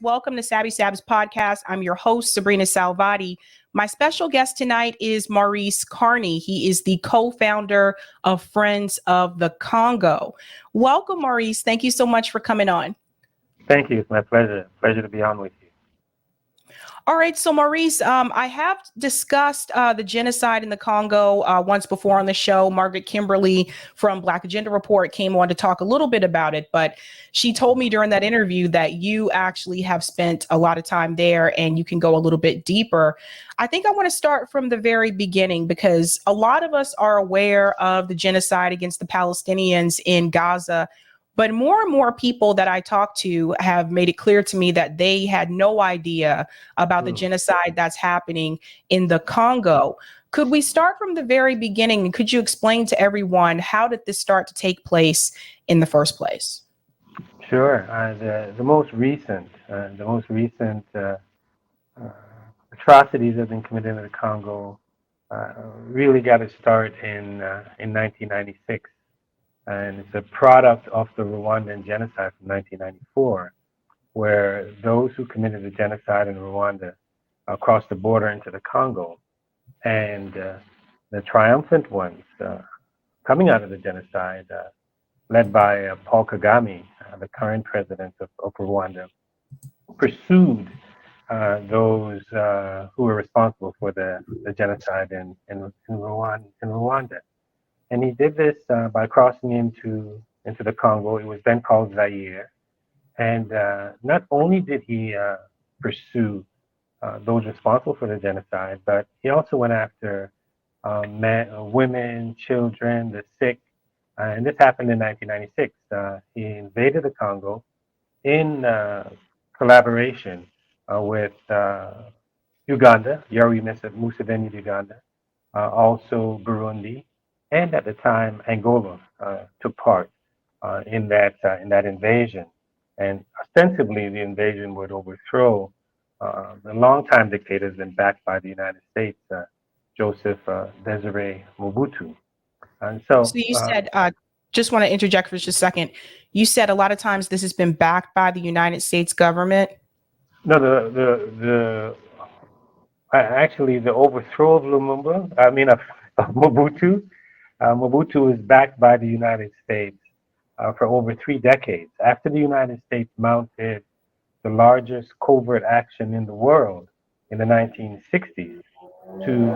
Welcome to Sab's podcast. I'm your host, Sabrinasalvati. My special guest tonight is Maurice Carney. He is the co-founder of Friends of the Congo. Welcome, Maurice. Thank you so much for coming on. Thank you. It's my pleasure. Pleasure to be on with you. All right. So, Maurice, I have discussed the genocide in the Congo once before on the show. Margaret Kimberly from Black Agenda Report came on to talk a little bit about it, but she told me during that interview that you actually have spent a lot of time there and you can go a little bit deeper. I think I want to start from the very beginning because a lot of us are aware of the genocide against the Palestinians in Gaza. But more and more people that I talk to have made it clear to me that they had no idea about the genocide that's happening in the Congo. Could we start from the very beginning? Could you explain to everyone how did this start to take place in the first place? Sure. The most recent atrocities that have been committed in the Congo really got to start in 1996. And it's a product of the Rwandan genocide from 1994, where those who committed the genocide in Rwanda crossed the border into the Congo. And the triumphant ones coming out of the genocide, led by Paul Kagame, the current president of Rwanda, pursued those who were responsible for the genocide in Rwanda. And he did this by crossing into the Congo. It was then called Zaire. And not only did he pursue those responsible for the genocide, but he also went after women, children, the sick. And this happened in 1996. He invaded the Congo in collaboration with Uganda, Yoweri Museveni, Uganda, also Burundi, and at the time, Angola took part in that invasion. And ostensibly, the invasion would overthrow the longtime dictators and backed by the United States, Joseph Desiree Mobutu. And so you said, just want to interject for just a second. You said a lot of times this has been backed by the United States government. No, actually the overthrow of Mobutu. Mobutu is backed by the United States for over 3 decades. After the United States mounted the largest covert action in the world in the 1960s to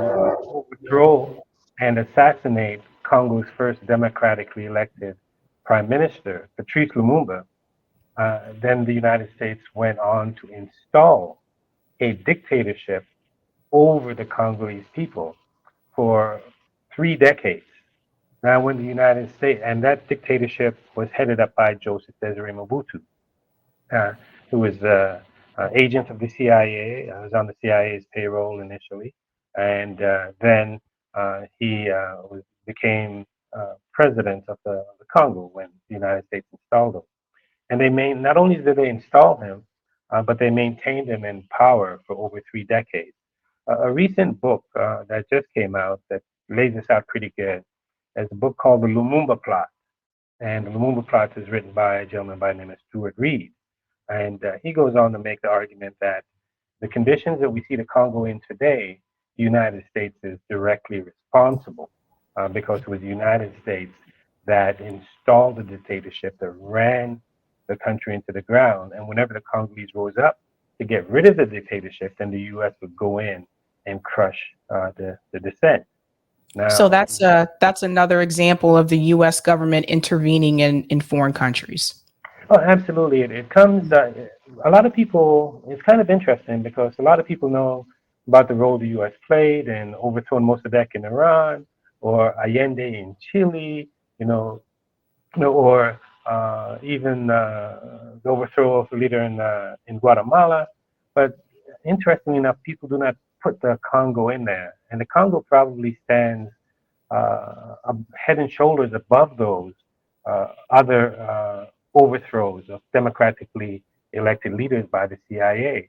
overthrow and assassinate Congo's first democratically elected prime minister, Patrice Lumumba, then the United States went on to install a dictatorship over the Congolese people for 3 decades. Now, when the United States, and that dictatorship was headed up by Joseph Desiree Mobutu, who was an agent of the CIA, was on the CIA's payroll initially, and then he became president of the Congo when the United States installed him. And not only did they install him, but they maintained him in power for over 3 decades. A recent book that just came out that lays this out pretty good is a book called The Lumumba Plot. And the Lumumba Plot is written by a gentleman by the name of Stuart Reed. And he goes on to make the argument that the conditions that we see the Congo in today, the United States is directly responsible because it was the United States that installed the dictatorship that ran the country into the ground. And whenever the Congolese rose up to get rid of the dictatorship, then the U.S. would go in and crush the dissent. Now, so that's another example of the U.S. government intervening in foreign countries. Oh, absolutely. It comes, a lot of people, it's kind of interesting because a lot of people know about the role the U.S. played in overthrowing Mossadegh in Iran or Allende in Chile, or even the overthrow of the leader in Guatemala. But interestingly enough, people do not put the Congo in there. And the Congo probably stands head and shoulders above those other overthrows of democratically elected leaders by the CIA.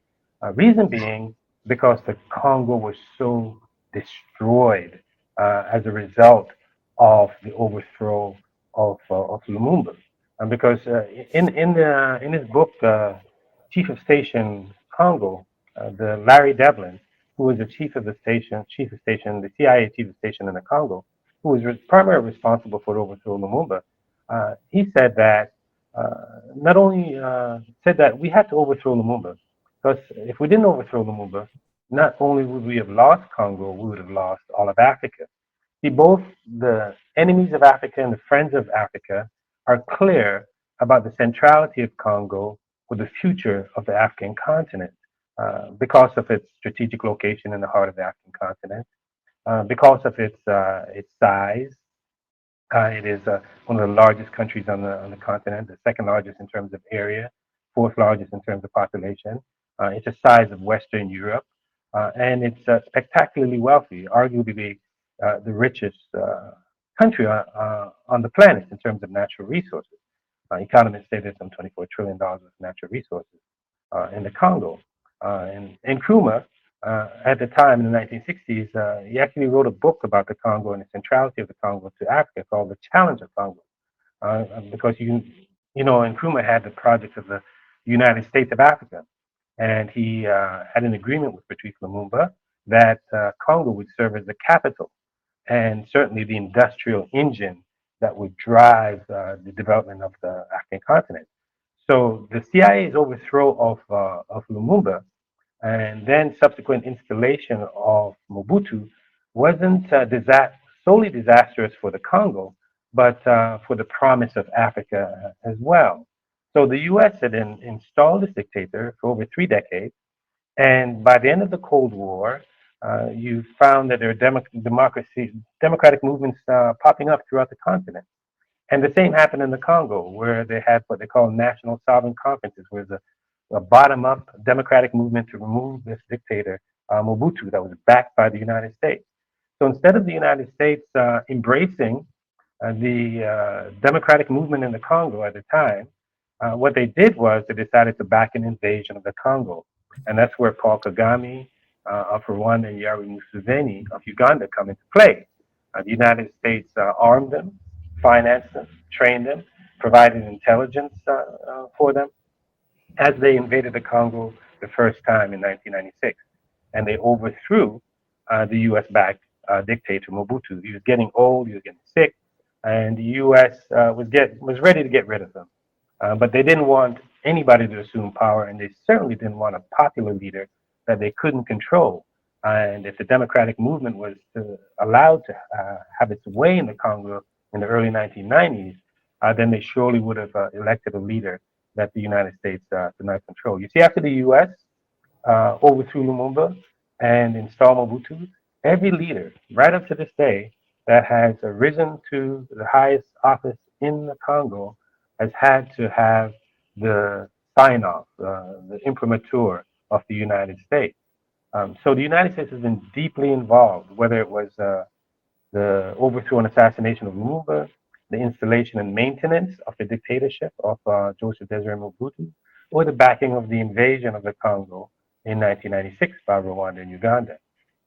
Reason being, because the Congo was so destroyed as a result of the overthrow of Lumumba. because in his book, Chief of Station Congo, the Larry Devlin, who was the the CIA chief of station in the Congo, who was primarily responsible for the overthrow of Lumumba, he said that not only said that we had to overthrow Lumumba, because if we didn't overthrow Lumumba, not only would we have lost Congo, we would have lost all of Africa. See, both the enemies of Africa and the friends of Africa are clear about the centrality of Congo for the future of the African continent because of its strategic location in the heart of the African continent, because of its size. It is one of the largest countries on the continent, the second largest in terms of area, fourth largest in terms of population. It's the size of Western Europe, and it's spectacularly wealthy, arguably the richest country on the planet in terms of natural resources. Economists say there's some $24 trillion of natural resources in the Congo. And Nkrumah, at the time in the 1960s, he actually wrote a book about the Congo and the centrality of the Congo to Africa called The Challenge of Congo. Because Nkrumah had the project of the United States of Africa. And he had an agreement with Patrice Lumumba that Congo would serve as the capital and certainly the industrial engine that would drive the development of the African continent. So the CIA's overthrow of Lumumba and then subsequent installation of Mobutu wasn't solely disastrous for the Congo, but for the promise of Africa as well. So the U.S. had installed this dictator for over 3 decades, and by the end of the Cold War, you found that there are democratic movements popping up throughout the continent. And the same happened in the Congo, where they had what they call national sovereign conferences, where there's a bottom-up democratic movement to remove this dictator, Mobutu, that was backed by the United States. So instead of the United States embracing the democratic movement in the Congo at the time, what they did was they decided to back an invasion of the Congo. And that's where Paul Kagame of Rwanda and Yoweri Museveni of Uganda come into play. The United States armed them, financed them, trained them, provided intelligence for them as they invaded the Congo the first time in 1996. And they overthrew the US-backed dictator Mobutu. He was getting old, he was getting sick, and the US was ready to get rid of him. But they didn't want anybody to assume power, and they certainly didn't want a popular leader that they couldn't control. And if the democratic movement was allowed to have its way in the Congo in the early 1990s, then they surely would have elected a leader that the United States could not control. You see, after the U.S. Overthrew Lumumba and installed Mobutu, every leader, right up to this day, that has risen to the highest office in the Congo has had to have the sign-off, the imprimatur of the United States. So the United States has been deeply involved, whether it was the overthrow and assassination of Lumumba, the installation and maintenance of the dictatorship of Joseph Desiré Mobutu, or the backing of the invasion of the Congo in 1996 by Rwanda and Uganda.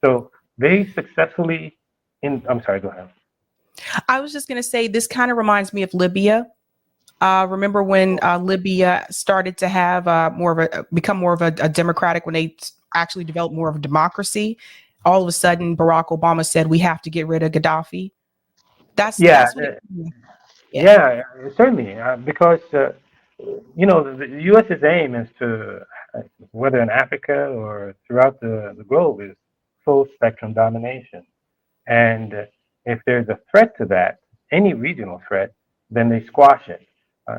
So they successfully, I'm sorry, go ahead. I was just going to say this kind of reminds me of Libya. Remember when Libya started to have become more of a democratic, when they actually developed more of a democracy? All of a sudden, Barack Obama said we have to get rid of Gaddafi. That's what it, yeah, certainly, because the U.S.'s aim is to, whether in Africa or throughout the globe, is full spectrum domination. And if there's a threat to that, any regional threat, then they squash it.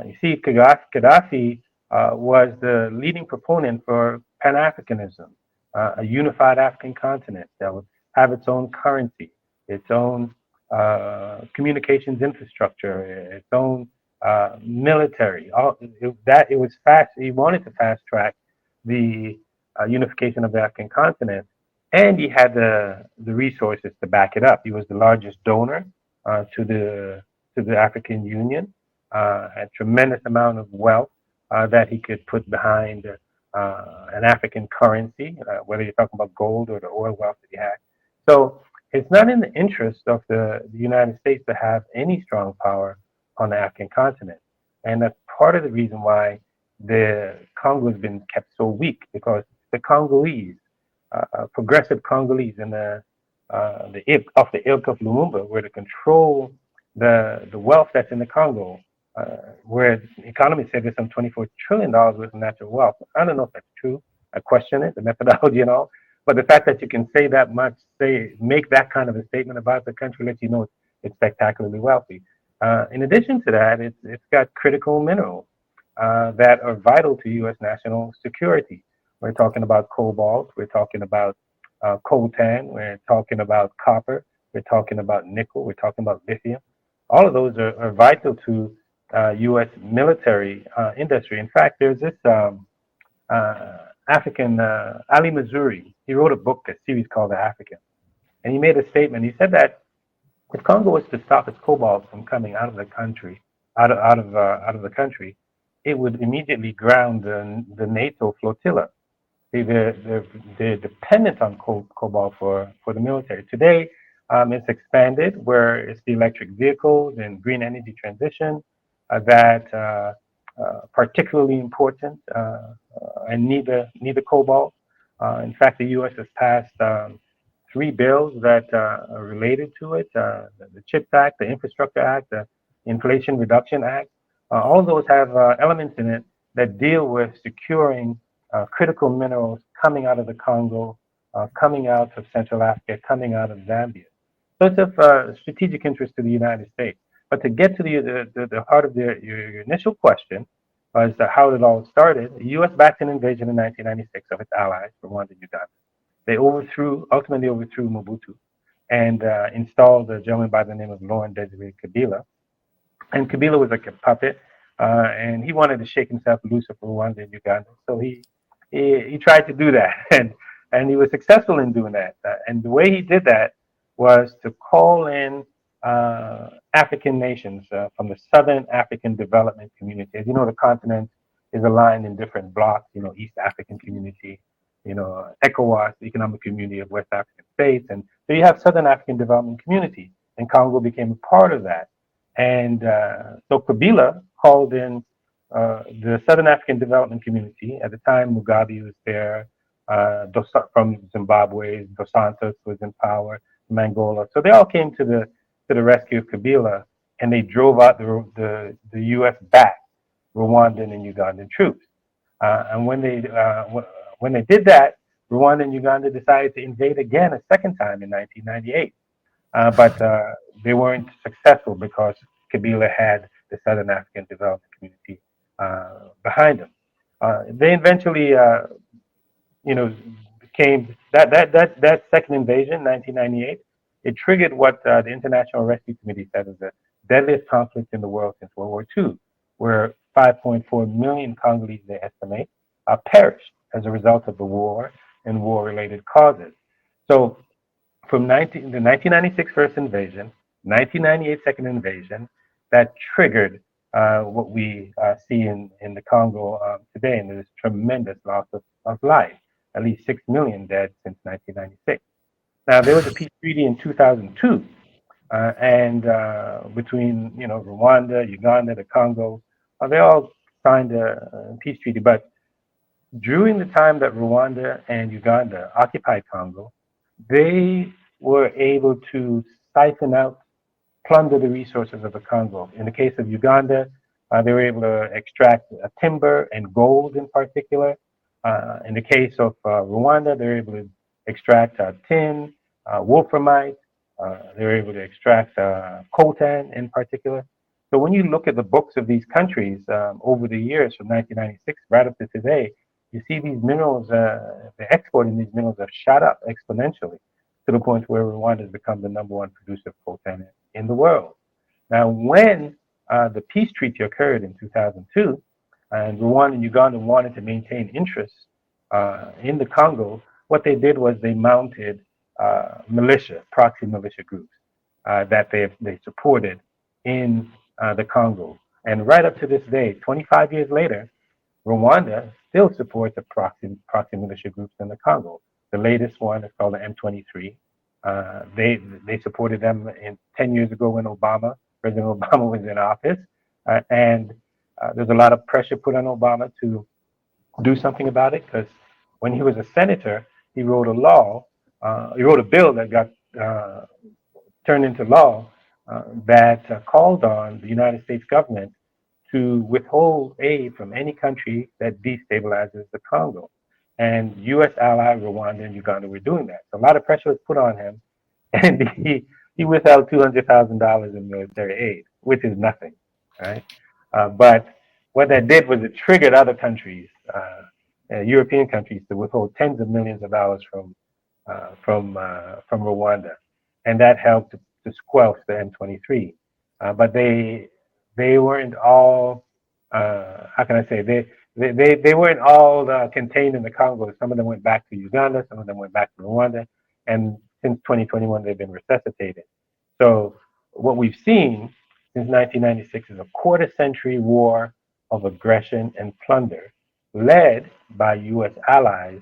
You see, Gaddafi was the leading proponent for Pan-Africanism, a unified African continent that would have its own currency, its own communications infrastructure, its own military. It was fast. He wanted to fast track the unification of the African continent, and he had the resources to back it up. He was the largest donor to the African Union, a tremendous amount of wealth that he could put behind an African currency, whether you're talking about gold or the oil wealth that he had. So it's not in the interest of the United States to have any strong power on the African continent. And that's part of the reason why the Congo has been kept so weak, because the Congolese, progressive Congolese, and the ilk of Lumumba were to control the wealth that's in the Congo, where economists say there's some $24 trillion worth of natural wealth. I don't know if that's true. I question it, the methodology and all. But the fact that you can say that much, make that kind of a statement about the country, lets you know it's spectacularly wealthy. In addition to that, it's got critical minerals that are vital to U.S. national security. We're talking about cobalt. We're talking about coltan. We're talking about copper. We're talking about nickel. We're talking about lithium. All of those are vital to U.S. military industry. In fact, there's this African, Ali Mazrui. He wrote a book, a series called The African. And he made a statement. He said that if Congo was to stop its cobalt from coming out of the country, out of the country, it would immediately ground the NATO flotilla. They're dependent on cobalt for the military. Today, it's expanded, where it's the electric vehicles and green energy transition that particularly important and need the cobalt. In fact, the U.S. has passed 3 bills that are related to it: the CHIPS Act, the Infrastructure Act, the Inflation Reduction Act. All of those have elements in it that deal with securing critical minerals coming out of the Congo, coming out of Central Africa, coming out of Zambia. So it's of strategic interest to the United States. But to get to the heart of your initial question, as to how it all started, the U.S. backed an invasion in 1996 of its allies, Rwanda and Uganda. They ultimately overthrew Mobutu and installed a gentleman by the name of Laurent Desire Kabila. And Kabila was like a puppet, and he wanted to shake himself loose of Rwanda and Uganda. So he tried to do that, and he was successful in doing that. And the way he did that was to call in African nations from the Southern African Development Community. As you know, the continent is aligned in different blocks. You know, East African Community, ECOWAS, the Economic Community of West African States, and so you have Southern African Development Community, and Congo became a part of that. And so Kabila called in the Southern African Development Community. At the time, Mugabe was there, from Zimbabwe, Dos Santos was in power, from Angola. So they all came to the rescue of Kabila, and they drove out the U.S. back Rwandan and Ugandan troops. And when they did that, Rwanda and Uganda decided to invade again a second time in 1998. But they weren't successful because Kabila had the Southern African Development Community behind them. They eventually, became that second invasion, 1998. It triggered what the International Rescue Committee said is the deadliest conflict in the world since World War II, where 5.4 million Congolese, they estimate, perished as a result of the war and war-related causes. So from the 1996 first invasion, 1998 second invasion, that triggered what we see in the Congo today, and there's tremendous loss of life, at least 6 million dead since 1996. Now, there was a peace treaty in 2002, and between Rwanda, Uganda, the Congo, they all signed a peace treaty. But during the time that Rwanda and Uganda occupied Congo, they were able to siphon out, plunder the resources of the Congo. In the case of Uganda, they were able to extract timber and gold in particular. In the case of Rwanda, they were able to extract tin, wolframite. They were able to extract coltan in particular. So when you look at the books of these countries over the years from 1996 right up to today, you see these minerals, the export in these minerals have shot up exponentially to the point where Rwanda has become the #1 producer of coltan in the world. Now, when the peace treaty occurred in 2002, and Rwanda and Uganda wanted to maintain interests in the Congo, what they did was they mounted proxy militia groups that they supported in the Congo. And right up to this day, 25 years later, Rwanda still supports the proxy militia groups in the Congo. The latest one is called the M23. They supported them 10 years ago when President Obama was in office. And There's a lot of pressure put on Obama to do something about it because when he was a senator, he wrote he wrote a bill that got turned into law that called on the United States government to withhold aid from any country that destabilizes the Congo. And U.S. ally Rwanda and Uganda were doing that. So a lot of pressure was put on him, and he withheld $200,000 in military aid, which is nothing, right? But what that did was it triggered other countries, European countries, to withhold tens of millions of dollars from Rwanda, and that helped to squelch the M23. But they weren't all how can I say they weren't all contained in the Congo. Some of them went back to Uganda, some of them went back to Rwanda, and since 2021 they've been resuscitated. So what we've seen since 1996 is a quarter century war of aggression and plunder, led by U.S. allies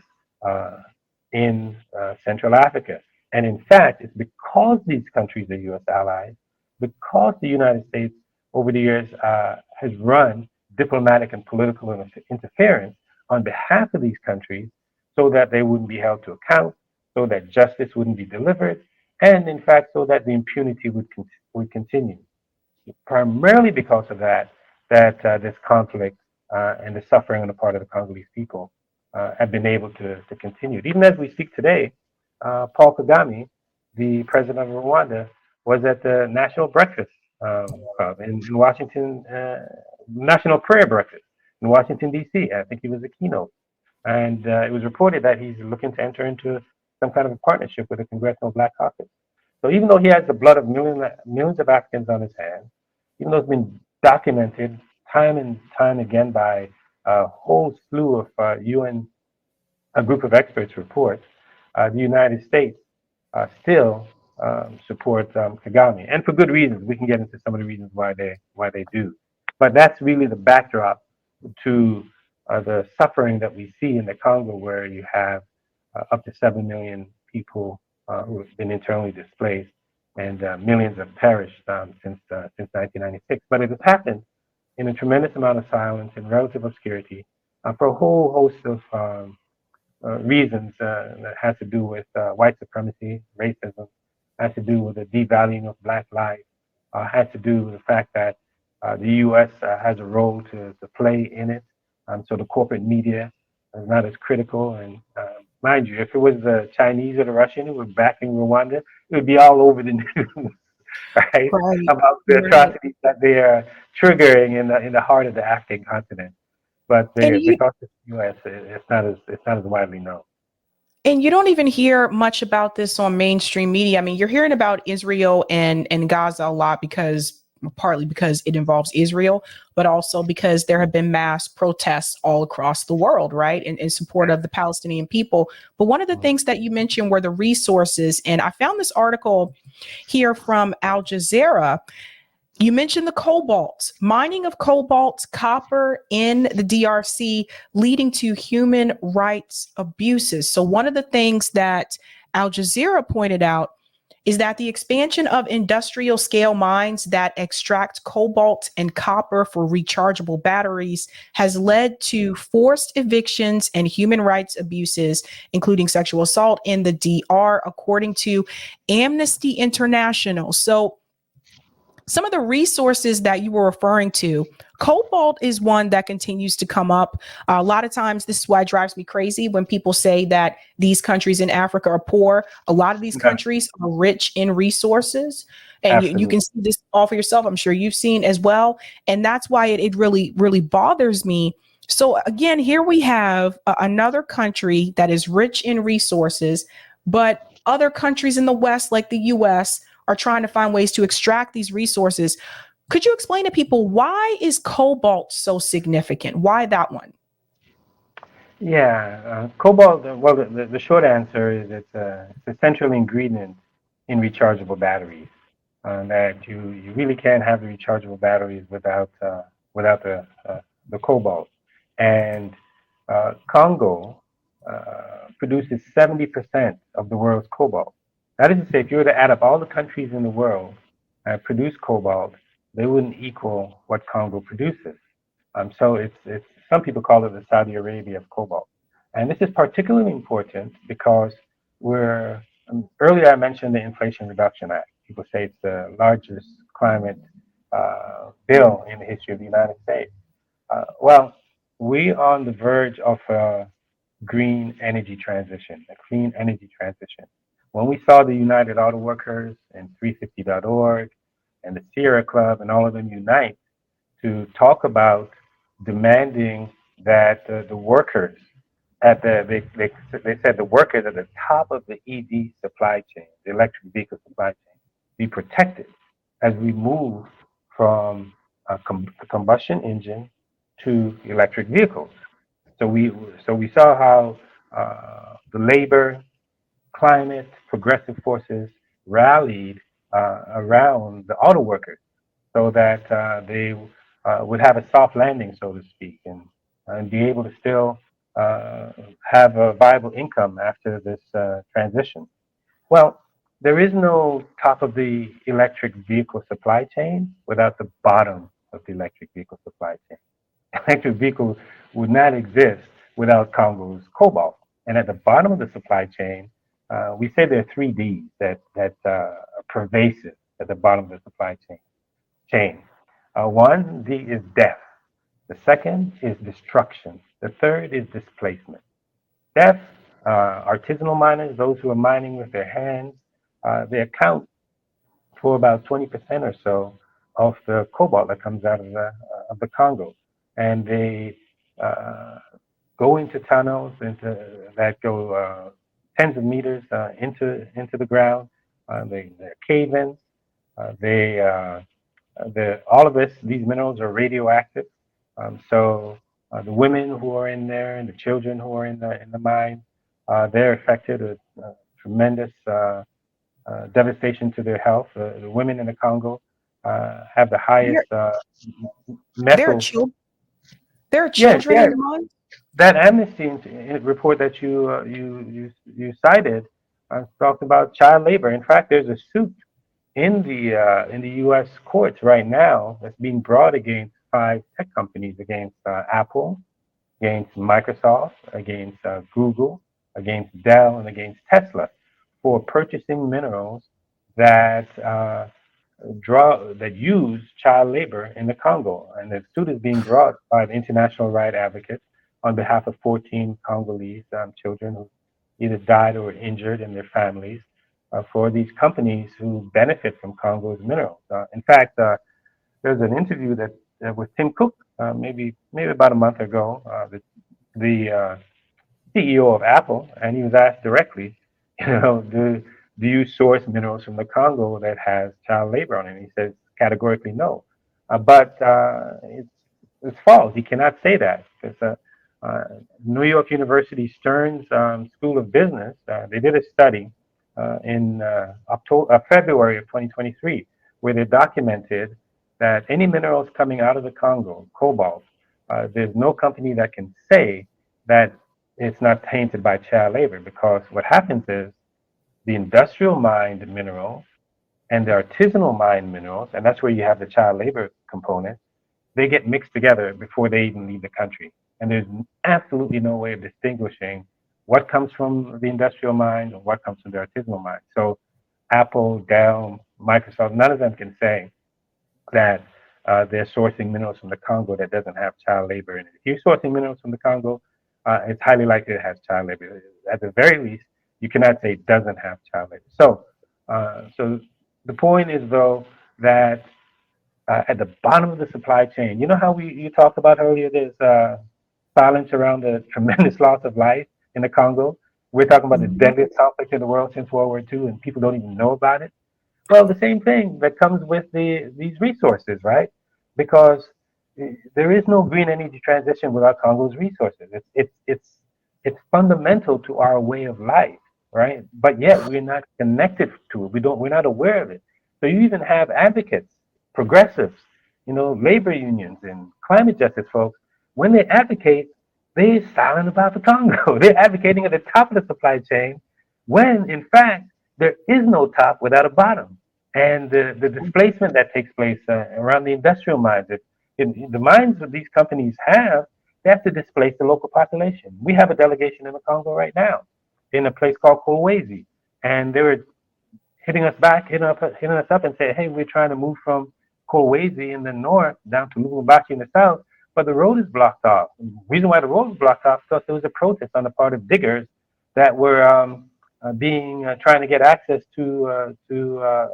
in Central Africa. And in fact, it's because these countries are U.S. allies, because the United States over the years has run diplomatic and political interference on behalf of these countries so that they wouldn't be held to account, so that justice wouldn't be delivered, and in fact, so that the impunity would continue. Primarily because of that, this conflict and the suffering on the part of the Congolese people have been able to continue. Even as we speak today, Paul Kagame, the president of Rwanda, was at the National Breakfast Club in Washington, National Prayer Breakfast in Washington, D.C. I think he was the keynote. And it was reported that he's looking to enter into some kind of a partnership with the Congressional Black Caucus. So even though he has the blood of millions of Africans on his hands, even though it's been documented time and time again by a whole slew of a group of experts reports, the United States still supports Kagame, and for good reasons. We can get into some of the reasons why they do. But that's really the backdrop to the suffering that we see in the Congo, where you have up to 7 million people who have been internally displaced, and millions have perished since 1996. But it has happened in a tremendous amount of silence and relative obscurity for a whole host of reasons that has to do with white supremacy, racism, has to do with the devaluing of Black life, has to do with the fact that the U.S. Has a role to play in it. So the corporate media is not as critical. And mind you, if it was the Chinese or the Russian who were backing Rwanda, it would be all over the news, right? About the atrocities that they are triggering in the heart of the African continent. But because it's the U.S., it's not as widely known. And you don't even hear much about this on mainstream media. I mean, you're hearing about Israel and Gaza a lot partly because it involves Israel, but also because there have been mass protests all across the world, right, in support of the Palestinian people. But one of the things that you mentioned were the resources. And I found this article here from Al Jazeera. You mentioned the cobalt, mining of cobalt, copper in the DRC, leading to human rights abuses. So one of the things that Al Jazeera pointed out is that the expansion of industrial scale mines that extract cobalt and copper for rechargeable batteries has led to forced evictions and human rights abuses, including sexual assault in the DR, according to Amnesty International. So some of the resources that you were referring to, cobalt is one that continues to come up. A lot of times, this is why it drives me crazy when people say that these countries in Africa are poor. A lot of these countries are rich in resources. And you can see this all for yourself. I'm sure you've seen as well. And that's why it really, really bothers me. So again, here we have another country that is rich in resources, but other countries in the West, like the US, are trying to find ways to extract these resources. Could you explain to people, why is cobalt so significant? Why that one? Yeah, cobalt, well, the short answer is it's a essential ingredient in rechargeable batteries. That you really can't have the rechargeable batteries without the cobalt. And Congo produces 70% of the world's cobalt. That is to say, if you were to add up all the countries in the world that produce cobalt, they wouldn't equal what Congo produces. So it's some people call it the Saudi Arabia of cobalt. And this is particularly important because earlier I mentioned the Inflation Reduction Act. People say it's the largest climate bill in the history of the United States. Well, we're on the verge of a green energy transition, a clean energy transition. When we saw the United Auto Workers and 350.org and the Sierra Club and all of them unite to talk about demanding that the workers they said the workers at the top of the EV supply chain, the electric vehicle supply chain, be protected as we move from the combustion engine to electric vehicles. So we saw how the labor, climate, progressive forces rallied around the auto workers so that they would have a soft landing, so to speak, and be able to still have a viable income after this transition. Well, there is no top of the electric vehicle supply chain without the bottom of the electric vehicle supply chain. Electric vehicles would not exist without Congo's cobalt. And at the bottom of the supply chain, we say there are three Ds that are pervasive at the bottom of the supply chain. One D is death. The second is destruction. The third is displacement. Death, artisanal miners, those who are mining with their hands, they account for about 20% or so of the cobalt that comes out of the Congo. And they go into tunnels that go tens of meters into the ground. They're cave-ins. All of these minerals are radioactive. So the women who are in there and the children who are in the mine, they're affected with tremendous devastation to their health. The women in the Congo have the highest There are metal. children. There are Yes, children in yes. the mine. That Amnesty report that you cited talked about child labor. In fact, there's a suit in the U.S. courts right now that's being brought against 5 tech companies, against Apple, against Microsoft, against Google, against Dell, and against Tesla for purchasing minerals that that use child labor in the Congo. And the suit is being brought by the International Right Advocates on behalf of 14 Congolese children who either died or were injured and their families for these companies who benefit from Congo's minerals. In fact, there's an interview that with Tim Cook maybe about a month ago, the CEO of Apple, and he was asked directly, do you source minerals from the Congo that has child labor on it? And he says categorically no. But it's false. He cannot say that because New York University Stern's School of Business, they did a study in February of 2023 where they documented that any minerals coming out of the Congo, cobalt, there's no company that can say that it's not tainted by child labor, because what happens is the industrial mined minerals and the artisanal mined minerals, and that's where you have the child labor component, they get mixed together before they even leave the country. And there's absolutely no way of distinguishing what comes from the industrial mine and what comes from the artisanal mine. So Apple, Dell, Microsoft, none of them can say that they're sourcing minerals from the Congo that doesn't have child labor in it. If you're sourcing minerals from the Congo, it's highly likely it has child labor. At the very least, you cannot say it doesn't have child labor. So the point is, though, that at the bottom of the supply chain, you know how you talked about earlier, there's silence around the tremendous loss of life in the Congo. We're talking about the deadliest conflict in the world since World War II, and people don't even know about it. Well, the same thing that comes with these resources, right? Because there is no green energy transition without Congo's resources. It's fundamental to our way of life, right? But yet we're not connected to it. We're not aware of it. So you even have advocates, progressives, labor unions and climate justice folks. When they advocate, they're silent about the Congo. They're advocating at the top of the supply chain, when in fact there is no top without a bottom. And the displacement that takes place around the industrial mines, if the mines that these companies have, they have to displace the local population. We have a delegation in the Congo right now, in a place called Kolwezi, and they were hitting us back, hitting us up, and saying, "Hey, we're trying to move from Kolwezi in the north down to Lubumbashi in the south, but the road is blocked off." The reason why the road was blocked off is because there was a protest on the part of diggers that were trying to get access to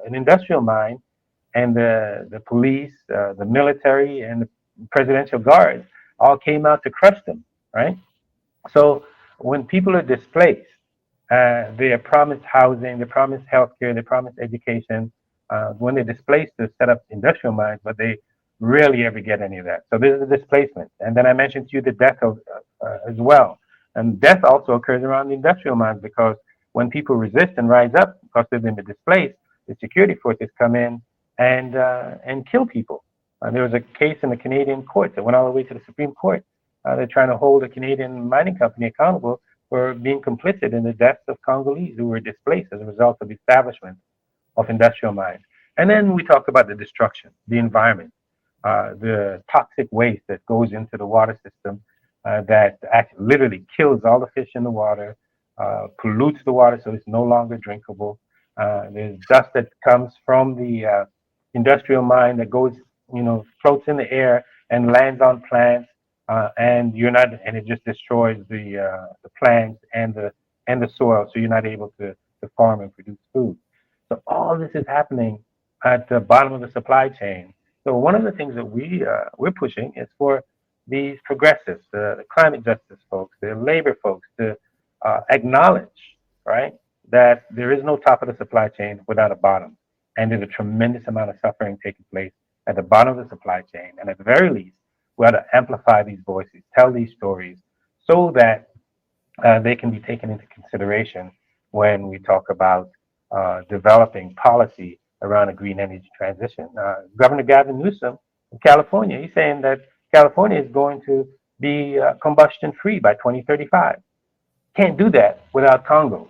an industrial mine, and the police, the military, and the presidential guards all came out to crush them. Right. So when people are displaced, they are promised housing, they're promised healthcare, they're promised education. When they're displaced to set up industrial mines, but they rarely ever get any of that. So this is a displacement. And then I mentioned to you the death of, as well. And death also occurs around the industrial mines because when people resist and rise up because they've been displaced, the security forces come in and kill people. There was a case in the Canadian courts that went all the way to the Supreme Court. They're trying to hold a Canadian mining company accountable for being complicit in the deaths of Congolese who were displaced as a result of the establishment of industrial mines. And then we talk about the destruction, the environment, the toxic waste that goes into the water system that actually literally kills all the fish in the water, pollutes the water so it's no longer drinkable. There's dust that comes from the industrial mine that goes, floats in the air and lands on plants, and it just destroys the plants and the soil, so you're not able to farm and produce food. So all this is happening at the bottom of the supply chain. So one of the things that we're pushing is for these progressives, the climate justice folks, the labor folks, to acknowledge, right, that there is no top of the supply chain without a bottom, and there's a tremendous amount of suffering taking place at the bottom of the supply chain. And at the very least, we ought to amplify these voices, tell these stories, so that they can be taken into consideration when we talk about developing policy around a green energy transition. Governor Gavin Newsom in California, he's saying that California is going to be combustion free by 2035. Can't do that without Congo.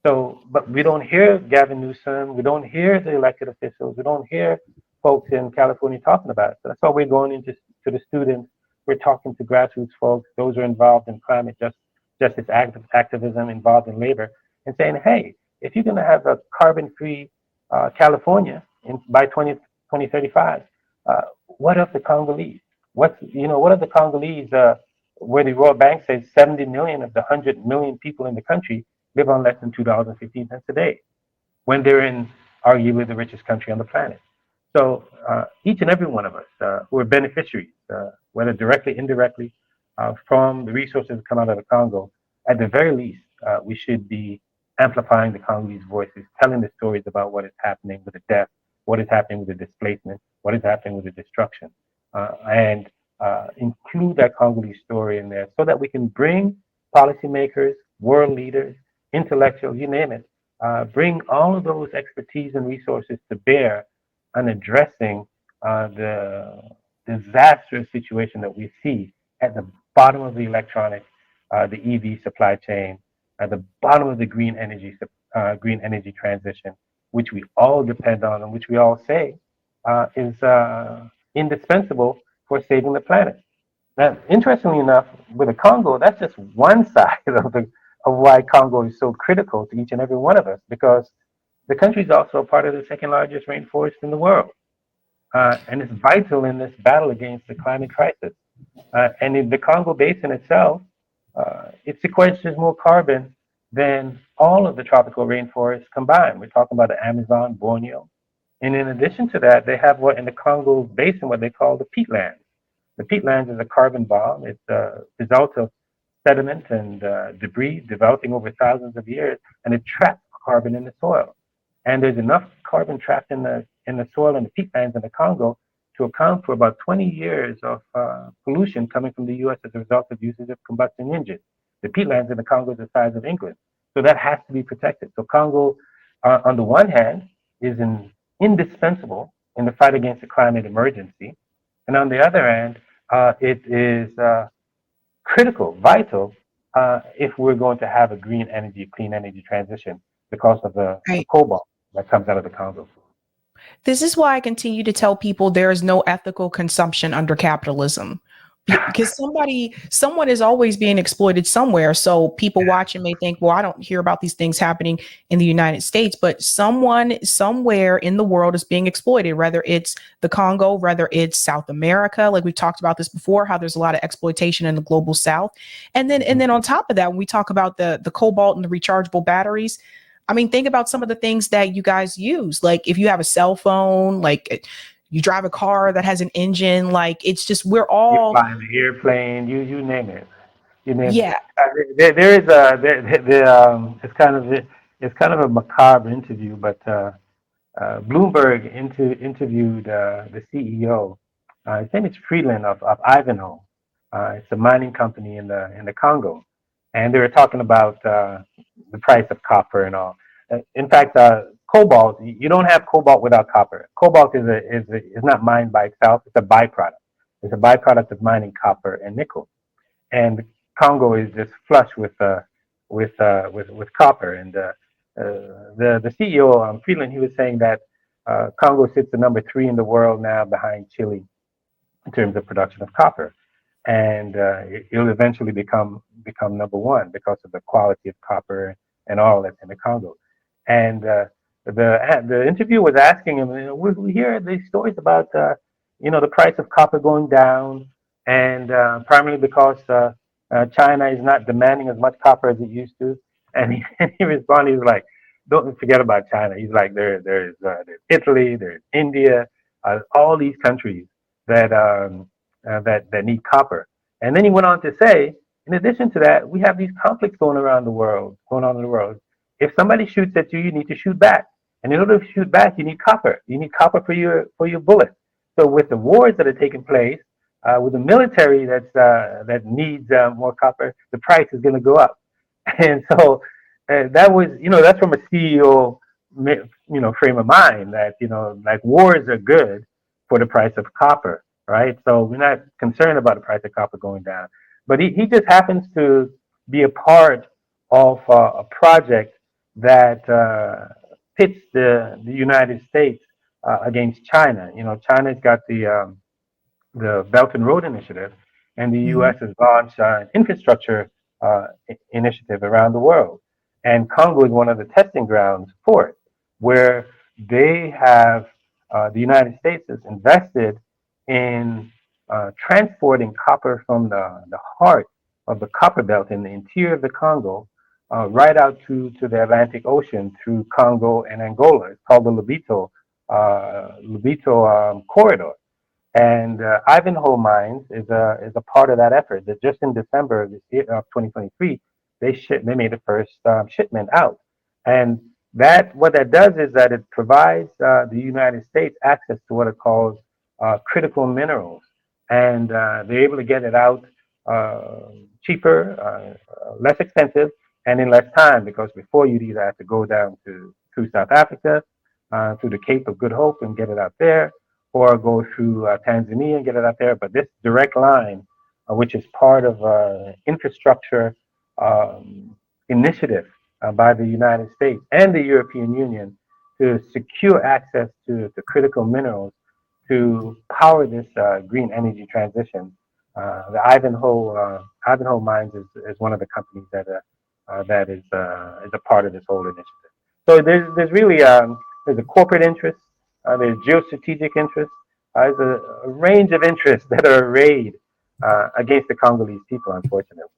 So, but we don't hear Gavin Newsom, we don't hear the elected officials, we don't hear folks in California talking about it. So that's why we're going into to the students. We're talking to grassroots folks, those who are involved in climate justice activism, involved in labor, and saying, hey, if you're going to have a carbon-free California by 2035, what of the Congolese? What of the Congolese where the World Bank says 70 million of the 100 million people in the country live on less than $2.15 a day, when they're in arguably the richest country on the planet? So each and every one of us who are beneficiaries, whether directly, indirectly, from the resources that come out of the Congo, at the very least, we should be amplifying the Congolese voices, telling the stories about what is happening with the death, what is happening with the displacement, what is happening with the destruction, and include that Congolese story in there so that we can bring policymakers, world leaders, intellectuals, you name it, bring all of those expertise and resources to bear on addressing the disastrous situation that we see at the bottom of the electronic, the EV supply chain, at the bottom of the green energy transition, which we all depend on and which we all say is indispensable for saving the planet. Now, interestingly enough, with the Congo, that's just one side of why Congo is so critical to each and every one of us, because the country is also part of the second largest rainforest in the world. And it's vital in this battle against the climate crisis. And in the Congo Basin itself, it sequesters more carbon than all of the tropical rainforests combined. We're talking about the Amazon, Borneo. And in addition to that, they have what in the Congo Basin, what they call the peatlands. The peatlands is a carbon bomb. It's a result of sediment and debris developing over thousands of years, and it traps carbon in the soil. And there's enough carbon trapped in the soil and the peatlands in the Congo to account for about 20 years of pollution coming from the U.S. as a result of usage of combustion engines. The peatlands in the Congo is the size of England, so that has to be protected. So Congo, on the one hand, is indispensable in the fight against the climate emergency, and on the other hand, it is critical, vital, if we're going to have a clean energy transition because of the cobalt that comes out of the Congo. This is why I continue to tell people there is no ethical consumption under capitalism. Because someone is always being exploited somewhere. So people watching may think, well, I don't hear about these things happening in the United States, but someone somewhere in the world is being exploited, whether it's the Congo, whether it's South America. Like we've talked about this before, how there's a lot of exploitation in the global South. And then on top of that, when we talk about the cobalt and the rechargeable batteries, I mean, think about some of the things that you guys use. Like if you have a cell phone, like you drive a car that has an engine, like it's just we're You all fly an airplane, you name it. You name it. yeah. There is a it's kind of a macabre interview, but Bloomberg interviewed the CEO. His name is Freeland of Ivanhoe. It's a mining company in the Congo, and they were talking about the price of copper and all. In fact, cobalt, you don't have cobalt without copper. Cobalt is not mined by itself. It's a byproduct. It's a byproduct of mining copper and nickel. And Congo is just flush with copper. And the CEO, Freeland, he was saying that Congo sits at number 3 in the world now, behind Chile, in terms of production of copper, and it'll eventually become number 1 because of the quality of copper and all that's in the Congo. And the interviewer was asking him, we hear these stories about the price of copper going down, and primarily because China is not demanding as much copper as it used to. And he responded, he was like, don't forget about China. He's like, there's Italy, there's India, all these countries that need copper. And then he went on to say, in addition to that, we have these conflicts going on in the world. If somebody shoots at you, you need to shoot back. And in order to shoot back, you need copper. You need copper for your bullets. So with the wars that are taking place, with the military that needs more copper, the price is going to go up. And so that was, that's from a CEO, frame of mind that, like wars are good for the price of copper, right? So we're not concerned about the price of copper going down. But he just happens to be a part of a project that pits the United States against China. China's got the Belt and Road Initiative, and the U.S. has launched an infrastructure initiative around the world. And Congo is one of the testing grounds for it, where they have, the United States has invested in transporting copper from the heart of the copper belt in the interior of the Congo right out to the Atlantic Ocean through Congo and Angola. It's called the Lobito corridor. And Ivanhoe Mines is a part of that effort. That just in December of 2023, they made the first shipment out. And what that does is that it provides the United States access to what it calls critical minerals, and they're able to get it out cheaper, less expensive, and in less time, because before you'd either have to go down through South Africa, through the Cape of Good Hope and get it out there, or go through Tanzania and get it out there. But this direct line, which is part of infrastructure initiative by the United States and the European Union to secure access to critical minerals to power this green energy transition. The Ivanhoe Mines is one of the companies that is a part of this whole initiative. So there's really there's a corporate interest, there's geostrategic interest, there's a range of interests that are arrayed against the Congolese people, unfortunately.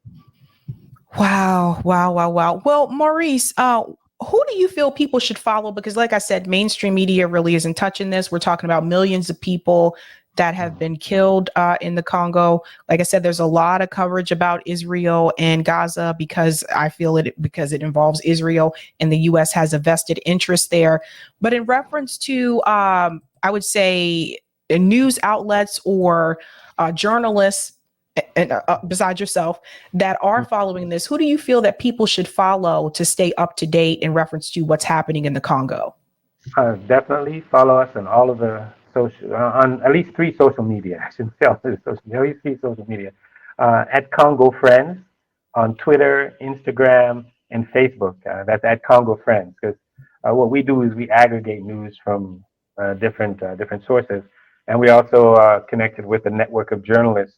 Wow. Well, Maurice, who do you feel people should follow? Because like I said, mainstream media really isn't touching this. We're talking about millions of people that have been killed in the Congo. Like I said, there's a lot of coverage about Israel and Gaza because it involves Israel, and the U.S. has a vested interest there. But in reference to, I would say, news outlets or journalists, and besides yourself, that are following this, who do you feel that people should follow to stay up to date in reference to what's happening in the Congo? Definitely follow us on all of the on at least 3 social media. I shouldn't say all of the social media, at least 3 social media. At Congo Friends on Twitter, Instagram, and Facebook. That's at Congo Friends, because what we do is we aggregate news from different sources. And we also connected with a network of journalists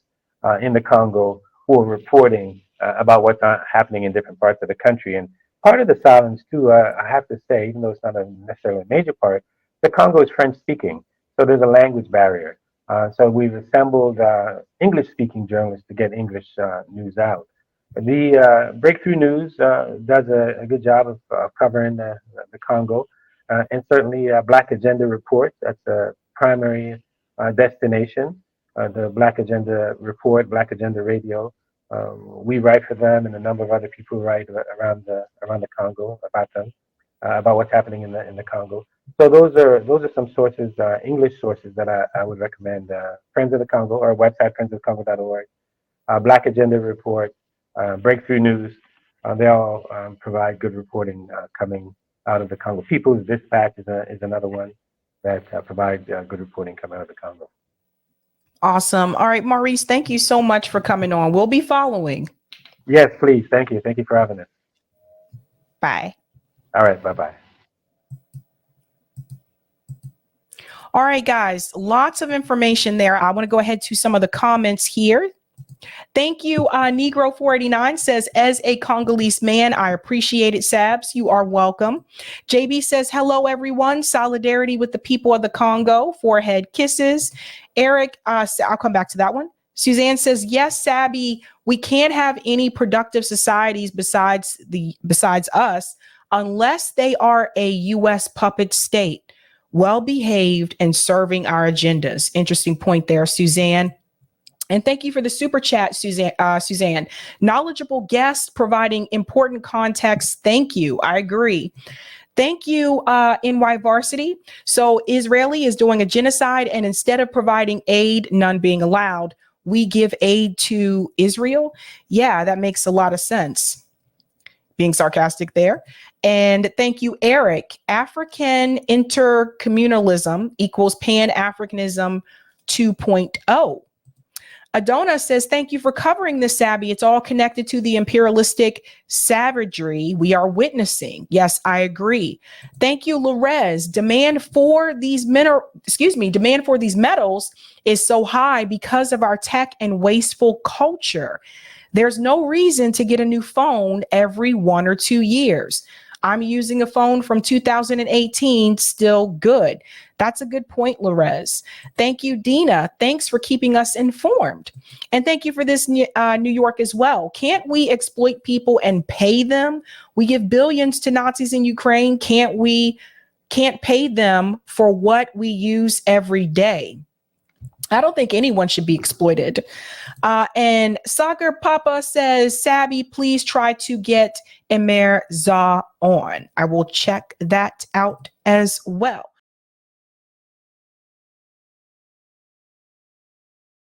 in the Congo who are reporting about what's happening in different parts of the country. And part of the silence, too, I have to say, even though it's not necessarily a major part, the Congo is French speaking. So there's a language barrier. So we've assembled English-speaking journalists to get English news out. The Breakthrough News does a good job of covering the Congo, and certainly Black Agenda Reports. That's a primary destination. The Black Agenda Report, Black Agenda Radio. We write for them, and a number of other people write around the Congo about them, about what's happening in the Congo. So those are some sources, English sources that I would recommend. Friends of the Congo, our website, friendsofcongo.org, Black Agenda Report, Breakthrough News. They all provide good reporting coming out of the Congo. People's Dispatch is another one that provides good reporting coming out of the Congo. Awesome. All right, Maurice, thank you so much for coming on. We'll be following. Yes, please. Thank you. Thank you for having us. Bye. All right. Bye-bye. All right, guys, lots of information there. I want to go ahead to some of the comments here. Thank you. Negro 489 says, as a Congolese man, I appreciate it, Sabs. You are welcome. JB says, hello, everyone. Solidarity with the people of the Congo. Forehead kisses. Eric, I'll come back to that one. Suzanne says, yes, Sabby, we can't have any productive societies besides us unless they are a U.S. puppet state, well-behaved and serving our agendas. Interesting point there, Suzanne. And thank you for the super chat, Suzanne. Knowledgeable guests providing important context. Thank you. I agree. Thank you, NY Varsity. So Israeli is doing a genocide, and instead of providing aid, none being allowed, we give aid to Israel. Yeah, that makes a lot of sense. Being sarcastic there. And thank you, Eric. African intercommunalism equals Pan-Africanism 2.0. Adona says, thank you for covering this, Sabby. It's all connected to the imperialistic savagery we are witnessing. Yes, I agree. Thank you, Lorez. Demand for these metals is so high because of our tech and wasteful culture. There's no reason to get a new phone every 1 or 2 years. I'm using a phone from 2018, still good. That's a good point, Lorez. Thank you, Dina. Thanks for keeping us informed. And thank you for this, New York as well. Can't we exploit people and pay them? We give billions to Nazis in Ukraine. Can't pay them for what we use every day. I don't think anyone should be exploited. And Soccer Papa says, Sabby, please try to get Emer Za on. I will check that out as well.